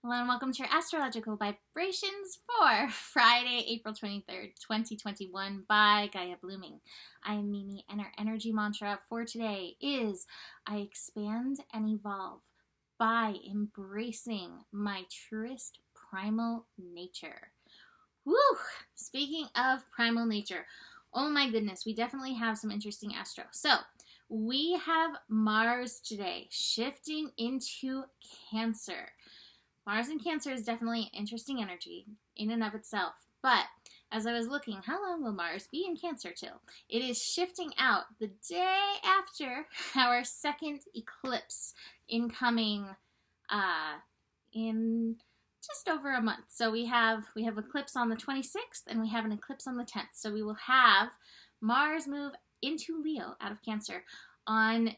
Hello and welcome to your astrological vibrations for Friday, April 23rd, 2021 by Gaia Blooming. I am Mimi and our energy mantra for today is I expand and evolve by embracing my truest primal nature. Woo! Speaking of primal nature, oh my goodness, we definitely have some interesting astro. So, we have Mars today shifting into Cancer. Mars in Cancer is definitely an interesting energy in and of itself, but as I was looking, how long will Mars be in Cancer till? It is shifting out the day after our second eclipse incoming in just over a month. So we have eclipse on the 26th and we have an eclipse on the 10th. So we will have Mars move into Leo out of Cancer on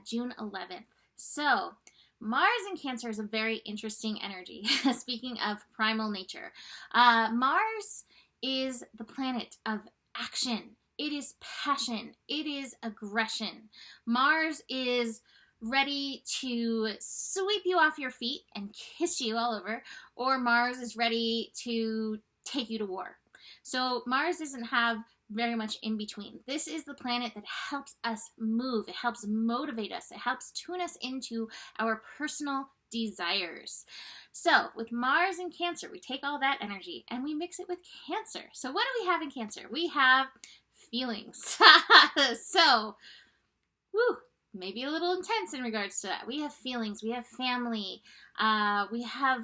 June 11th. So Mars in Cancer is a very interesting energy. Speaking of primal nature, Mars is the planet of action. It is passion. It is aggression. Mars is ready to sweep you off your feet and kiss you all over, or Mars is ready to take you to war. So Mars doesn't have very much in between. This is the planet that helps us move. It helps motivate us. It helps tune us into our personal desires. So with Mars in Cancer, we take all that energy and we mix it with Cancer. So what do we have in Cancer? We have feelings. So, woo, maybe a little intense in regards to that. We have feelings, we have family, we have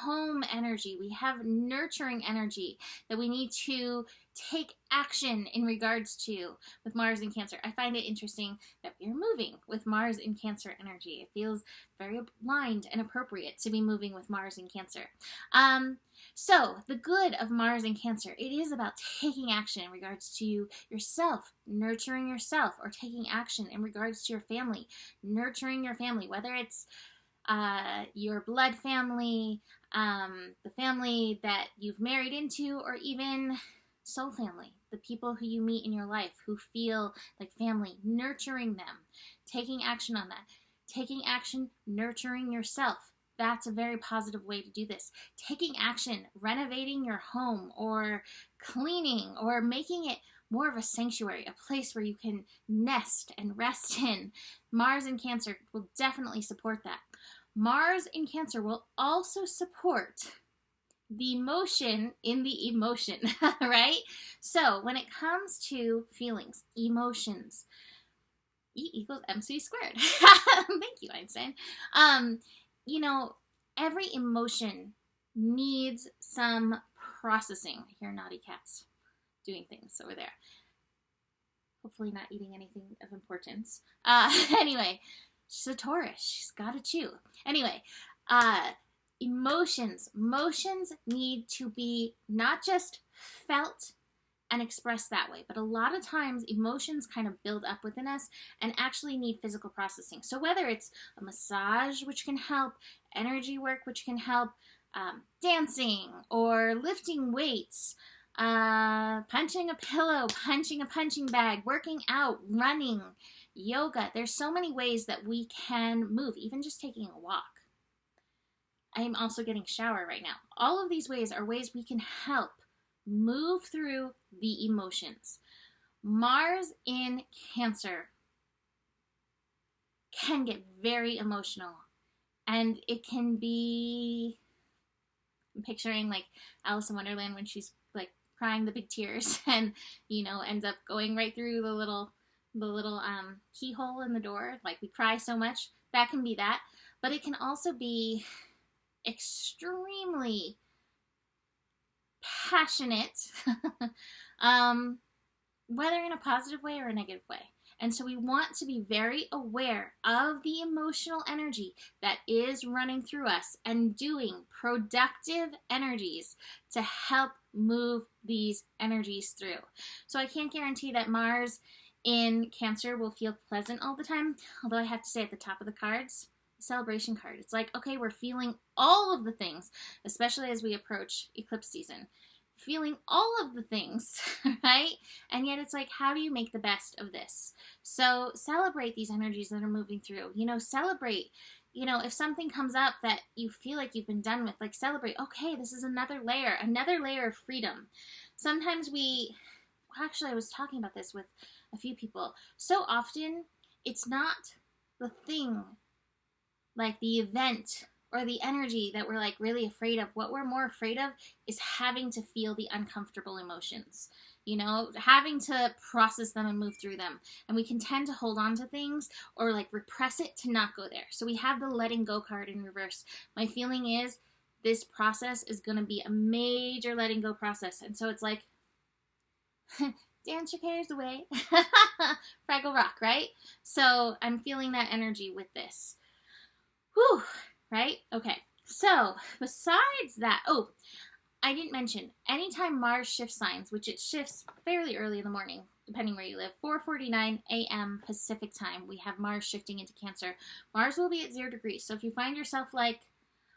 home energy, we have nurturing energy that we need to take action in regards to with Mars in Cancer. I find it interesting that we are moving with Mars in Cancer energy. It feels very aligned and appropriate to be moving with Mars in Cancer. So the good of Mars in Cancer, it is about taking action in regards to yourself, nurturing yourself, or taking action in regards to your family, nurturing your family, whether it's your blood family, the family that you've married into, or even soul family, the people who you meet in your life who feel like family, nurturing them, taking action on that, taking action, nurturing yourself. That's a very positive way to do this. Taking action, renovating your home or cleaning or making it more of a sanctuary, a place where you can nest and rest in. Mars in Cancer will definitely support that. Mars in Cancer will also support the emotion in the emotion, right? So when it comes to feelings, emotions, E equals MC squared. Thank you, Einstein. You know, every emotion needs some processing. I hear naughty cats doing things over there. Hopefully not eating anything of importance. Anyway, she's a Taurus. She's got to chew. Anyway, emotions need to be not just felt and expressed that way, but a lot of times emotions kind of build up within us and actually need physical processing. So whether it's a massage, which can help, energy work, which can help, dancing or lifting weights, punching a pillow, punching a punching bag, working out, running, yoga. There's so many ways that we can move, even just taking a walk. I'm also getting shower right now. All of these ways are ways we can help move through the emotions. Mars in Cancer can get very emotional, and it can be, I'm picturing like Alice in Wonderland when she's like crying the big tears and, you know, ends up going right through the little keyhole in the door. Like we cry so much. That can be that. But it can also be extremely passionate, whether in a positive way or a negative way. And so we want to be very aware of the emotional energy that is running through us and doing productive energies to help move these energies through. So I can't guarantee that Mars in Cancer will feel pleasant all the time, although I have to say at the top of the cards, celebration card. It's like, okay, we're feeling all of the things, especially as we approach eclipse season. Feeling all of the things, right? And yet it's like, how do you make the best of this? So celebrate these energies that are moving through. You know, celebrate you know, if something comes up that you feel like you've been done with, like celebrate, okay, this is another layer of freedom. Sometimes actually, I was talking about this with a few people. So often, it's not the thing, like the event or the energy that we're like really afraid of. What we're more afraid of is having to feel the uncomfortable emotions, you know, having to process them and move through them. And we can tend to hold on to things or like repress it to not go there. So we have the letting go card in reverse. My feeling is this process is going to be a major letting go process. And so it's like, dance your cares away. Fraggle Rock, right? So I'm feeling that energy with this. Whew, right? Okay. So besides that, oh, I didn't mention, anytime Mars shifts signs, which it shifts fairly early in the morning, depending where you live, 4:49 a.m. Pacific time, we have Mars shifting into Cancer. Mars will be at 0 degrees. So if you find yourself like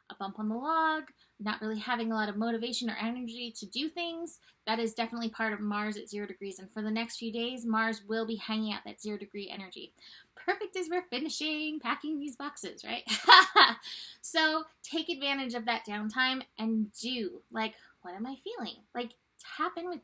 a bump on the log, not really having a lot of motivation or energy to do things, that is definitely part of Mars at 0 degrees. And for the next few days, Mars will be hanging out that 0 degree energy. Perfect as we're finishing packing these boxes, right? So take advantage of that downtime and do, like, what am I feeling? Like, tap in with,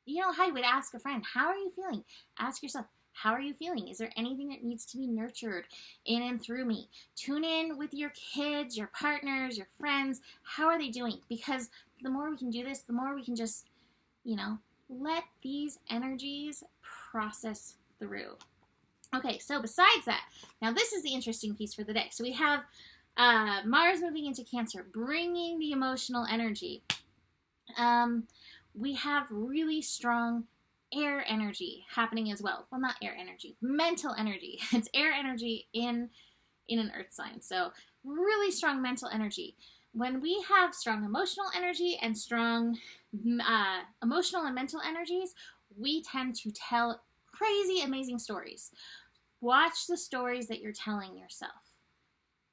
you know, how you would ask a friend, how are you feeling? Ask yourself, how are you feeling? Is there anything that needs to be nurtured in and through me? Tune in with your kids, your partners, your friends. How are they doing? Because the more we can do this, the more we can just, you know, let these energies process through. Okay, so besides that, now this is the interesting piece for the day. So we have Mars moving into Cancer, bringing the emotional energy. We have really strong air energy happening as well. Well, not air energy, mental energy. It's air energy in an earth sign. So really strong mental energy. When we have strong emotional energy and strong emotional and mental energies, we tend to tell crazy, amazing stories. Watch the stories that you're telling yourself.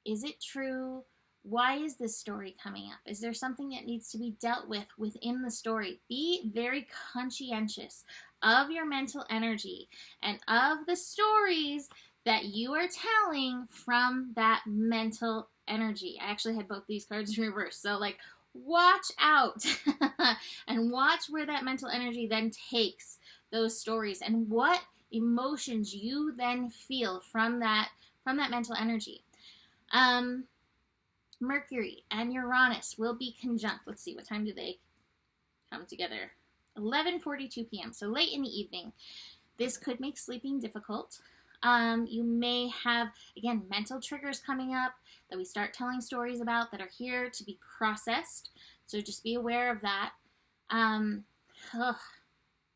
Is it true? Why is this story coming up? Is there something that needs to be dealt with within the story? Be very conscientious of your mental energy and of the stories that you are telling from that mental energy. I actually had both these cards in reverse. So, like, watch out and watch where that mental energy then takes those stories and what emotions you then feel from that mental energy. Mercury and Uranus will be conjunct. Let's see, what time do they come together? 11:42 p.m., so late in the evening. This could make sleeping difficult. You may have, again, mental triggers coming up that we start telling stories about that are here to be processed. So just be aware of that.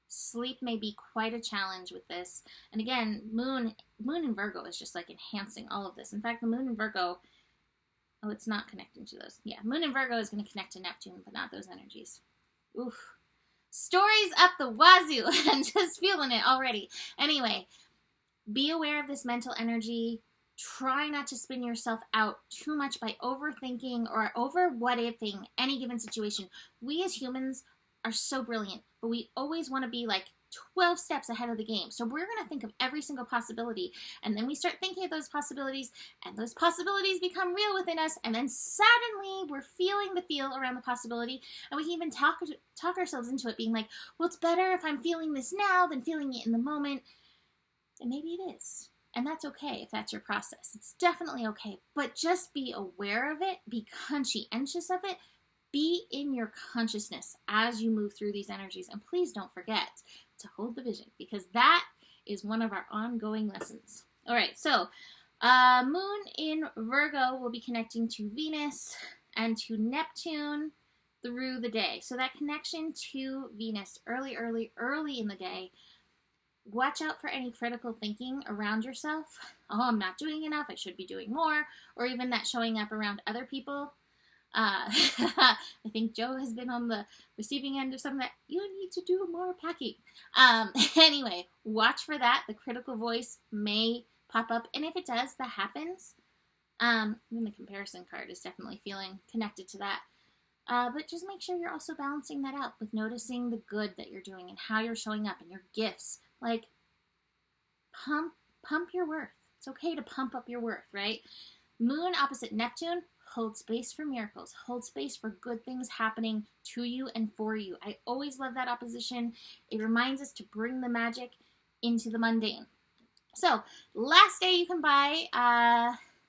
Sleep may be quite a challenge with this. And again, Moon in Virgo is just like enhancing all of this. In fact, the Moon in Virgo, oh, it's not connecting to those. Yeah, Moon in Virgo is going to connect to Neptune, but not those energies. Oof. Stories up the wazoo. I'm just feeling it already. Anyway, be aware of this mental energy. Try not to spin yourself out too much by overthinking or over what-ifing any given situation. We as humans are so brilliant, but we always want to be like 12 steps ahead of the game. So we're going to think of every single possibility, and then we start thinking of those possibilities, and those possibilities become real within us, and then suddenly we're feeling the feel around the possibility, and we can even talk ourselves into it, being like, well, it's better if I'm feeling this now than feeling it in the moment. And maybe it is. And that's okay if that's your process. It's definitely okay. But just be aware of it, be conscientious of it, be in your consciousness as you move through these energies. And please don't forget to hold the vision, because that is one of our ongoing lessons. All right, so Moon in Virgo will be connecting to Venus and to Neptune through the day. So that connection to Venus early in the day. Watch out for any critical thinking around yourself. Oh, I'm not doing enough. I should be doing more. Or even that showing up around other people. I think Joe has been on the receiving end of some of that. You need to do more packing. Anyway, watch for that. The critical voice may pop up. And if it does, that happens. Then the comparison card is definitely feeling connected to that. But just make sure you're also balancing that out with noticing the good that you're doing and how you're showing up and your gifts. Like, pump your worth. It's okay to pump up your worth, right? Moon opposite Neptune, hold space for miracles. Hold space for good things happening to you and for you. I always love that opposition. It reminds us to bring the magic into the mundane. So, last day you can buy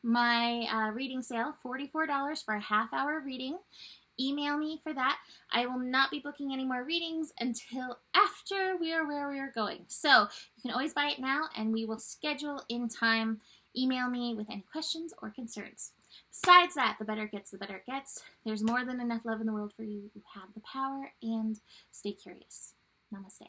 my reading sale, $44 for a half-hour reading. Email me for that. I will not be booking any more readings until after we are where we are going. So, you can always buy it now, and we will schedule in time. Email me with any questions or concerns. Besides that, the better it gets, the better it gets. There's more than enough love in the world for you. You have the power, and stay curious. Namaste.